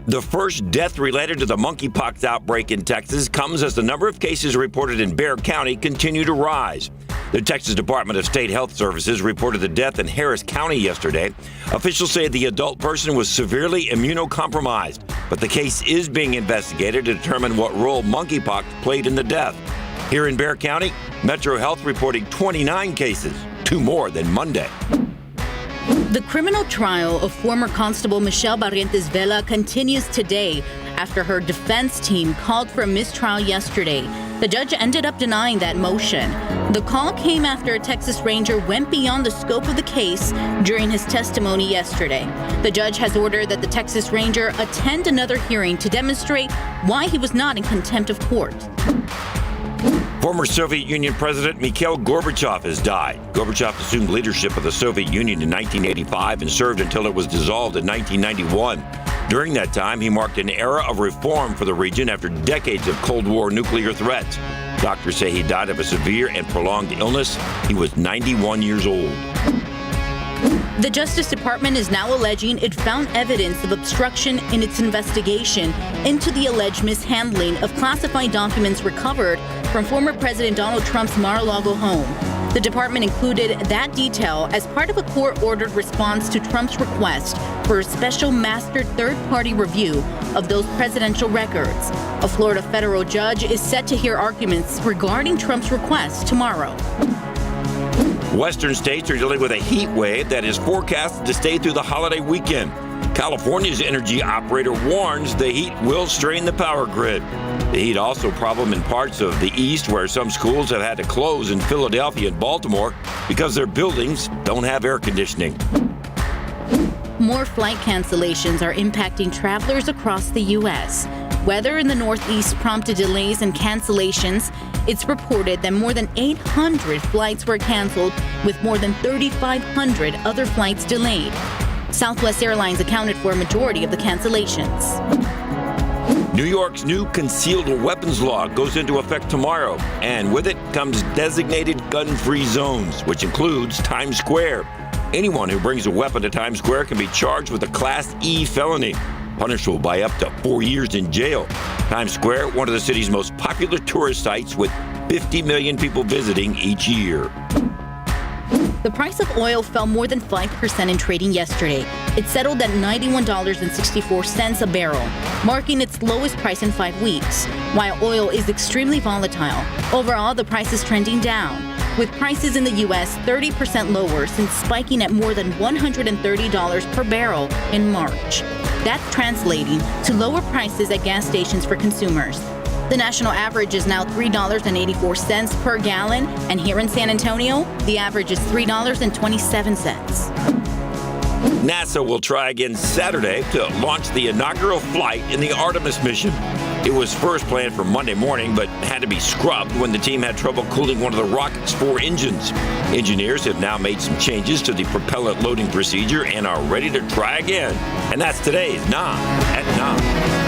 The first death related to the monkeypox outbreak in Texas comes as the number of cases reported in Bexar County continue to rise. The Texas Department of State Health Services reported the death in Harris County yesterday. Officials say the adult person was severely immunocompromised, but the case is being investigated to determine what role monkeypox played in the death. Here in Bexar County, Metro Health reporting 29 cases, 2 more than Monday. The criminal trial of former Constable Michelle Barrientos Vela continues today after her defense team called for a mistrial yesterday. The judge ended up denying that motion. The call came after a Texas Ranger went beyond the scope of the case during his testimony yesterday. The judge has ordered that the Texas Ranger attend another hearing to demonstrate why he was not in contempt of court. Former Soviet Union President Mikhail Gorbachev has died. Gorbachev assumed leadership of the Soviet Union in 1985 and served until it was dissolved in 1991. During that time, he marked an era of reform for the region after decades of Cold War nuclear threats. Doctors say he died of a severe and prolonged illness. He was 91 years old. The Justice Department is now alleging it found evidence of obstruction in its investigation into the alleged mishandling of classified documents recovered from former President Donald Trump's Mar-a-Lago home. The department included that detail as part of a court-ordered response to Trump's request for a special mastered third-party review of those presidential records. A Florida federal judge is set to hear arguments regarding Trump's request tomorrow. Western states are dealing with a heat wave that is forecasted to stay through the holiday weekend. California's energy operator warns the heat will strain the power grid. The heat also a problem in parts of the east where some schools have had to close in Philadelphia and Baltimore because their buildings don't have air conditioning. More flight cancellations are impacting travelers across the U.S. Weather in the Northeast prompted delays and cancellations. It's reported that more than 800 flights were canceled, with more than 3,500 other flights delayed. Southwest Airlines accounted for a majority of the cancellations. New York's new concealed weapons law goes into effect tomorrow, and with it comes designated gun-free zones, which includes Times Square. Anyone who brings a weapon to Times Square can be charged with a Class E felony, punishable by up to 4 years in jail. Times Square, one of the city's most popular tourist sites with 50 million people visiting each year. The price of oil fell more than 5% in trading yesterday. It settled at $91.64 a barrel, marking its lowest price in 5 weeks. While oil is extremely volatile, overall the price is trending down, with prices in the U.S. 30% lower since spiking at more than $130 per barrel in March. That's translating to lower prices at gas stations for consumers. The national average is now $3.84 per gallon, and here in San Antonio, the average is $3.27. NASA will try again Saturday to launch the inaugural flight in the Artemis mission. It was first planned for Monday morning, but had to be scrubbed when the team had trouble cooling one of the rocket's 4 engines. Engineers have now made some changes to the propellant loading procedure and are ready to try again. And that's today's 9 at 9.